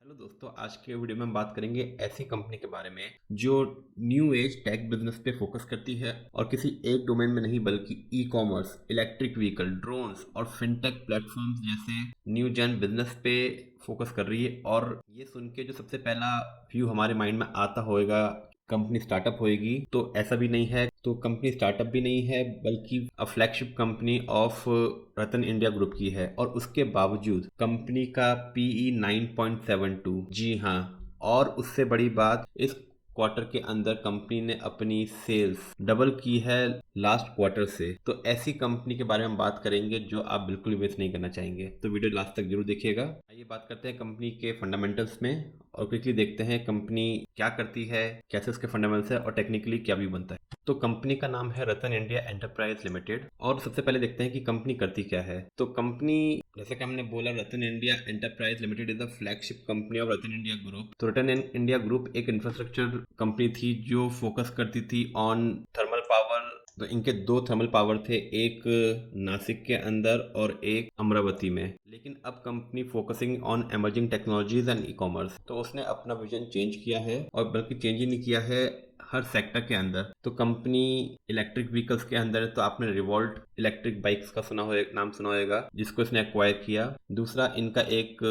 Hello दोस्तों, आज के वीडियो में हम बात करेंगे ऐसी कंपनी के बारे में जो न्यू एज टेक बिजनेस पे फोकस करती है और किसी एक डोमेन में नहीं बल्कि e commerce, electric vehicle, drones और फिनटेक प्लेटफॉर्म्स जैसे न्यू जेन बिजनेस पे फोकस कर रही है। और ये सुन के जो सबसे पहला व्यू हमारे माइंड में आता होगा, कंपनी स्टार्टअप होएगी, तो ऐसा भी नहीं है। तो कंपनी स्टार्टअप भी नहीं है बल्कि flagship company of Ratan India group की है और उसके बावजूद कंपनी का पीई 9.72। जी हाँ, और उससे बड़ी बात, इस क्वार्टर के अंदर कंपनी ने अपनी सेल्स डबल की है लास्ट क्वार्टर से। तो ऐसी कंपनी के बारे में हम बात करेंगे जो आप बिल्कुल भी मिस नहीं करना चाहेंगे, तो वीडियो लास्ट तक जरूर देखिएगा। आइए बात करते हैं कंपनी के फंडामेंटल्स में और क्विकली देखते हैं कंपनी क्या करती है, कैसे उसके फंडामेंटल्स है और टेक्निकली क्या भी बनता है। तो कंपनी का नाम है रतन इंडिया एंटरप्राइज लिमिटेड और सबसे पहले देखते हैं कि कंपनी करती क्या है। तो कंपनी, जैसे कि हमने बोला, Ratan India enterprise limited is the flagship company of Ratan India group. तो रतन इंडिया ग्रुप एक इंफ्रास्ट्रक्चर कंपनी थी जो फोकस करती थी ऑन थर्मल पावर। तो इनके दो थर्मल पावर थे, एक नासिक के अंदर और एक अमरावती में। लेकिन अब company focusing on emerging technologies and e commerce, तो उसने अपना विजन चेंज किया है और बल्कि चेंज ही नहीं किया है, हर सेक्टर के अंदर। तो कंपनी इलेक्ट्रिक व्हीकल्स के अंदर, तो आपने रिवोल्ट इलेक्ट्रिक बाइक्स का नाम सुना होगा, जिसको इसने एक्वायर किया। दूसरा, इनका एक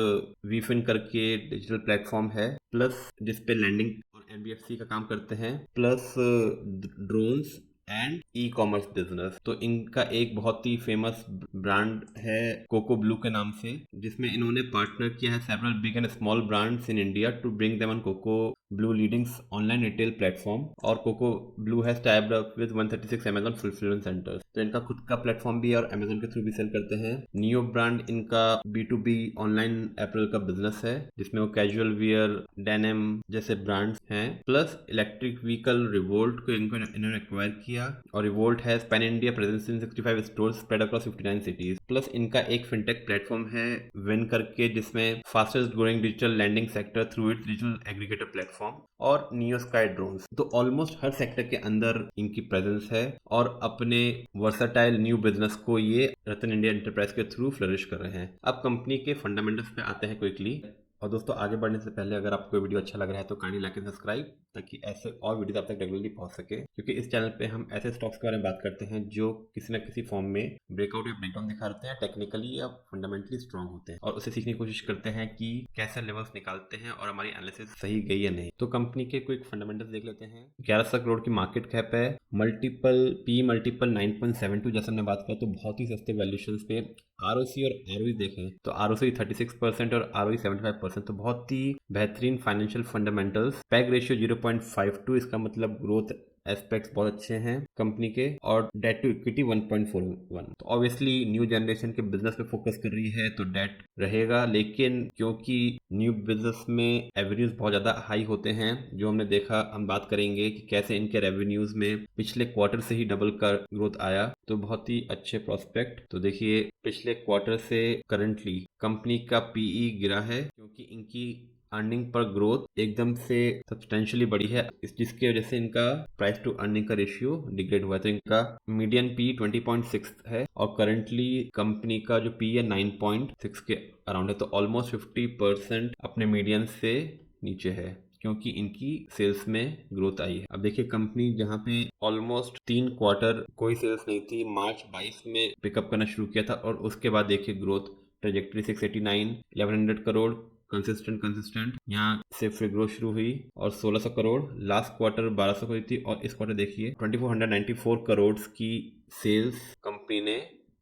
वीफिन करके डिजिटल प्लेटफॉर्म है, प्लस जिसपे लैंडिंग और एनबीएफसी का काम करते हैं, plus drones and e commerce business. तो इनका एक बहुत ही फेमस ब्रांड है कोको ब्लू के नाम से, जिसमें इन्होंने पार्टनर किया है several big and small brands in India to bring them on Cocoblu leadings online retail platform. और कोको ब्लू हैज टाइप्ड up with 136 Amazon fulfilment centres. तो इनका खुद का प्लेटफॉर्म भी है और अमेजन के थ्रू भी सेल करते हैं। नियो ब्रांड इनका B2B ऑनलाइन एपरल का बिजनेस है, जिसमें वो कैजुअल वियर, डेनिम जैसे ब्रांड्स हैं। प्लस इलेक्ट्रिक व्हीकल रिवोल्ट को इन्होंने एक्वायर किया और Revolt has pan India presence in 65 stores spread across 59 cities. Plus इनका एक फिनटेक प्लेटफॉर्म है विन करके, जिसमें fastest growing digital landing sector through its digital aggregator platform. और नियो स्काई ड्रोन्स। तो ऑलमोस्ट हर सेक्टर के अंदर इनकी प्रेजेंस है और अपने वर्सटाइल न्यू बिजनेस को ये रतन इंडिया एंटरप्राइज के थ्रू फ्लरिश कर रहे हैं। अब कंपनी के फंडामेंटल्स पे आते हैं क्विकली। और दोस्तों, आगे बढ़ने से पहले अगर आपको वीडियो अच्छा लग रहा है तो काइंडली लाइक एंड सब्सक्राइब, ताकि ऐसे और वीडियो आप तक रेगुलरली पहुंच सके। क्योंकि इस चैनल पे हम ऐसे स्टॉक्स के बारे में बात करते हैं जो किसी न किसी फॉर्म में ब्रेकआउट या ब्रेकडाउन दिखाते हैं, टेक्निकली या फंडामेंटली स्ट्रॉन्ग होते हैं, और उसे सीखने की कोशिश करते हैं कि कैसे लेवल्स निकालते हैं और हमारी एनालिसिस सही गई या नहीं। तो कंपनी के क्विक फंडामेंटल्स देख लेते हैं। 1100 करोड़ की मार्केट कैप है, मल्टीपल 9.72, जैसे हमने बात किया, तो बहुत ही सस्ते वैल्यूएशंस पे। आरओसी और आरओई देखें तो आरओसी 36% और आरओई 75%, तो बहुत ही बेहतरीन फाइनेंशियल फंडामेंटल्स। पैग रेशियो 0.52, इसका मतलब ग्रोथ एस्पेक्ट्स बहुत अच्छे हैं कंपनी के। और डेट टू इक्विटी 1.41। तो ऑब्वियसली न्यू जनरेशन के बिजनेस पे फोकस कर रही है तो डेट रहेगा, लेकिन क्योंकि न्यू बिजनेस में रेवेन्यूज बहुत ज़्यादा हाई होते हैं, जो हमने देखा, हम बात करेंगे कि कैसे इनके रेवेन्यूज में पिछले क्वार्टर से ही डबल का ग्रोथ आया, तो बहुत ही अच्छे प्रोस्पेक्ट। तो देखिए, पिछले क्वार्टर से करंटली कंपनी का पीई गिरा है क्योंकि इनकी अर्निंग पर ग्रोथ एकदम से सब्सटेंशियली बढ़ी है, जिसकी वजह से इनका प्राइस टू अर्निंग का रेशियो डिग्रेड हुआ है। तो इनका मीडियन पी 20.6 है और करंटली कंपनी का जो पी है 9.6 के अराउंड है। तो ऑलमोस्ट 50% अपने मीडियन से नीचे है क्योंकि इनकी सेल्स में ग्रोथ आई है। अब देखिए, कंपनी जहां पे ऑलमोस्ट 3 क्वार्टर कोई सेल्स नहीं थी, मार्च 22 में पिकअप करना शुरू किया था और उसके बाद देखिए ग्रोथ ट्रेजेक्टरी 689, 1100 करोड़ कंसिस्टेंट यहाँ से फिर ग्रोथ शुरू हुई और 1600 करोड़, लास्ट क्वार्टर 1200 करोड़ थी और इस क्वार्टर देखिए 2494 करोड़ की सेल्स कंपनी ने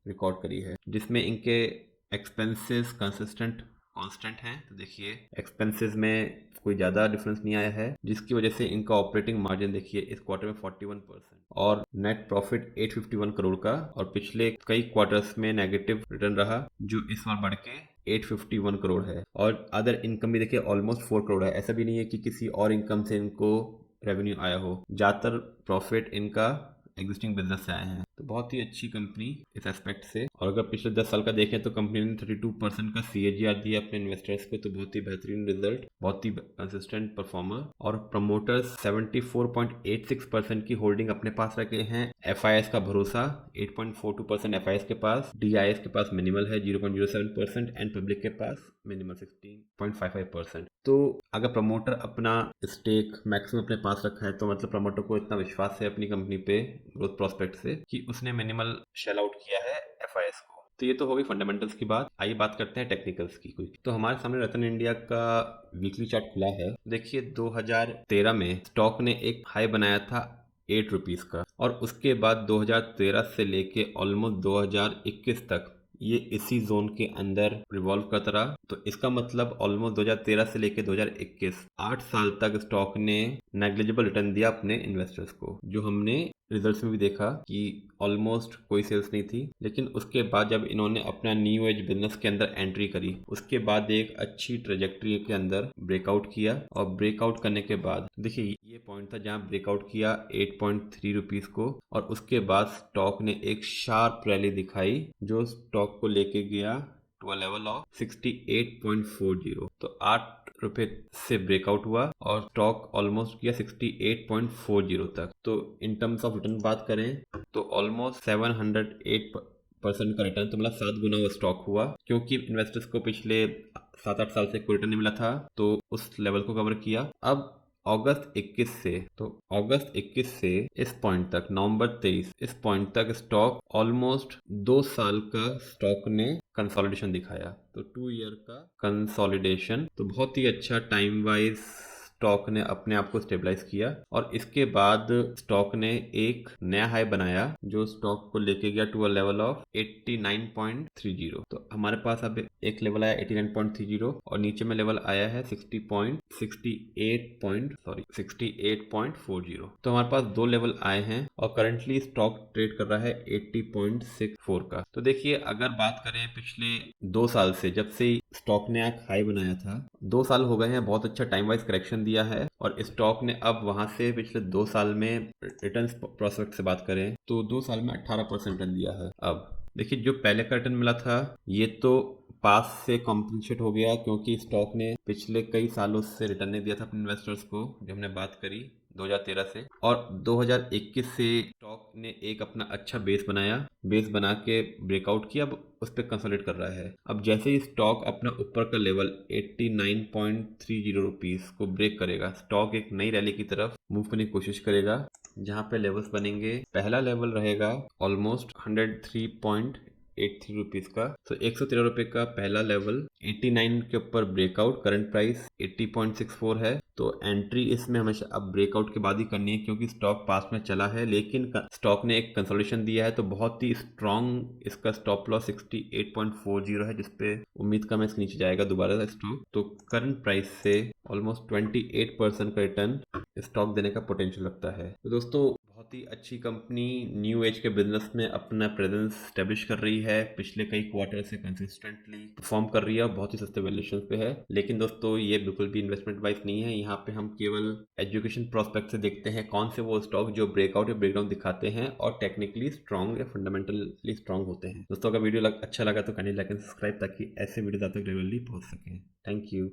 रिकॉर्ड करी है, जिसमें इनके एक्सपेंसेस कांस्टेंट हैं। तो देखिए, एक्सपेंसेस में कोई ज़्यादा डिफरेंस नहीं आया है, जिसकी वजह से इनका ऑपरेटिंग मार्जिन देखिए इस क्वार्टर में 41% और नेट प्रॉफिट 851 करोड़ का, और पिछले कई क्वार्टर्स में नेगेटिव रिटर्न रहा, जो इस बार बढ़ के 851 करोड़ है। और अदर इनकम भी देखिए ऑलमोस्ट 4 करोड़ है। ऐसा भी नहीं है कि किसी और इनकम से इनको रेवेन्यू आया हो। ज़्यादातर प्रॉफिट इनका एग्जिस्टिंग बिजनेस से आए हैं। तो बहुत ही अच्छी कंपनी इस एस्पेक्ट से। और अगर पिछले 10 साल का देखें तो कंपनी ने 32% का CAGR दिया अपने इन्वेस्टर्स को, तो बहुत ही बेहतरीन रिजल्ट, बहुत ही कंसिस्टेंट परफॉर्मर। और प्रमोटर्स 74.86% की होल्डिंग अपने पास रखे हैं। FIS का भरोसा 8.42% FIS के पास, DIS के पास मिनिमल है 0.07% एंड पब्लिक के पास मिनिमल 16.55%। तो अगर प्रमोटर अपना स्टेक मैक्सिमम अपने पास रखा है तो मतलब प्रमोटर को इतना विश्वास है अपनी कंपनी पे ग्रोथ प्रोस्पेक्ट से कि उसने मिनिमल शेल आउट किया है FIS को। तो ये तो हो गई फंडामेंटल्स की बात। आइए बात करते हैं टेक्निकल्स की। कोई तो हमारे सामने रतन इंडिया का वीकली चार्ट खुला है। देखिए 2013 में स्टॉक ने एक हाई बनाया था 8 रुपीज का, और उसके बाद 2013 से लेके ऑलमोस्ट 2021 तक ये इसी जोन के अंदर रिवॉल्व करता रहा। तो इसका मतलब ऑलमोस्ट 2013 से लेके 2021 8 साल तक स्टॉक ने नेग्लिजिबल रिटर्न दिया अपने इन्वेस्टर्स को, जो हमने रिजल्ट्स में भी देखा कि ऑलमोस्ट कोई सेल्स नहीं थी। लेकिन उसके बाद जब इन्होंने अपना न्यू एज बिजनेस के अंदर एंट्री करी, उसके बाद एक अच्छी ट्रेजेक्ट्री के अंदर ब्रेकआउट किया, और ब्रेकआउट करने के बाद देखिए ये पॉइंट था जहां ब्रेकआउट किया 8.3 रुपीज को, और उसके बाद स्टॉक ने एक शार्प रैली दिखाई जो स्टॉक को लेके गया टू अ लेवल ऑफ 68.40। तो 8 रुपए से ब्रेकआउट हुआ और स्टॉक ऑलमोस्ट किया 68.40 तक। तो इन टर्म्स ऑफ रिटर्न बात करें तो ऑलमोस्ट 708% का रिटर्न, तो मतलब 7 गुना वो स्टॉक हुआ, क्योंकि इन्वेस्टर्स को पिछले 7-8 साल से कोई रिटर्न नहीं मिला था, तो उस लेवल को कवर किया। अब अगस्त 21 से इस पॉइंट तक नवंबर 23 इस पॉइंट तक स्टॉक ऑलमोस्ट 2 साल का स्टॉक ने कंसोलिडेशन दिखाया। तो 2 ईयर का कंसोलिडेशन, तो बहुत ही अच्छा टाइम वाइज स्टॉक ने अपने आप को स्टेबलाइज किया। और इसके बाद स्टॉक ने एक नया हाई बनाया जो स्टॉक को लेके गया टू अ लेवल ऑफ 89.30। तो हमारे पास अब एक लेवल आया 89.30 और नीचे में लेवल आया है 68.40। तो हमारे पास 2 लेवल आए हैं और करंटली स्टॉक ट्रेड कर रहा है 80.64 का। तो देखिए अगर बात करें पिछले 2 साल से, जब से स्टॉक ने एक हाई बनाया था, 2 साल हो गए हैं, बहुत अच्छा टाइम वाइज करेक्शन दिया है। और स्टॉक ने अब वहां से पिछले 2 साल में रिटर्न प्रोस्पेक्ट से बात करें तो 2 साल में 18% रिटर्न दिया है। अब देखिए जो पहले का रिटर्न मिला था ये तो पास से कॉम्पनसेट हो गया, क्योंकि स्टॉक ने पिछले कई सालों से रिटर्न नहीं दिया था अपने इन्वेस्टर्स को, जो हमने बात करी 2013 से। और 2021 से स्टॉक ने एक अपना अच्छा बेस बना के ब्रेकआउट किया, अब उस पर कंसोलिडेट कर रहा है। अब जैसे ही स्टॉक अपना ऊपर का लेवल 89.30 रुपीस को ब्रेक करेगा, स्टॉक एक नई रैली की तरफ मूव करने की कोशिश करेगा, जहां पे लेवल्स बनेंगे। पहला लेवल रहेगा ऑलमोस्ट 103.83 रुपीज का। तो 113 रुपए का पहला लेवल, 89 के ऊपर ब्रेकआउट, करंट प्राइस 80.64 है। तो एंट्री इसमें हमेशा अब ब्रेकआउट के बाद ही करनी है, क्योंकि स्टॉक पास में चला है, लेकिन स्टॉक ने एक कंसोलिडेशन दिया है, तो बहुत ही स्ट्रॉन्ग इसका स्टॉप लॉस 68.40 है, जिसपे उम्मीद कम है इसके नीचे जाएगा दोबारा स्टॉक। तो करंट प्राइस से ऑलमोस्ट 28% का रिटर्न स्टॉक देने का पोटेंशियल लगता है। तो दोस्तों बहुत ही अच्छी कंपनी न्यू एज के बिजनेस में अपना प्रेजेंस स्टेब्लिश कर रही है, पिछले कई क्वार्टर से कंसिस्टेंटली परफॉर्म कर रही है और बहुत ही सस्ते वैल्यूएशन पे है। लेकिन दोस्तों ये बिल्कुल भी इन्वेस्टमेंट वाइज नहीं है, यहाँ पे हम केवल एजुकेशन प्रोस्पेक्ट से देखते हैं कौन से वो स्टॉक जो ब्रेकआउट या ब्रेकडाउन दिखाते हैं और टेक्निकली स्ट्रॉन्ग या फंडामेंटली स्ट्रॉन्ग होते हैं। दोस्तों अगर वीडियो अच्छा लगा तो काइंडली लाइक एंड सब्सक्राइब, ताकि ऐसे वीडियो आप तक रेगुलरली पहुंच सकें। Thank you.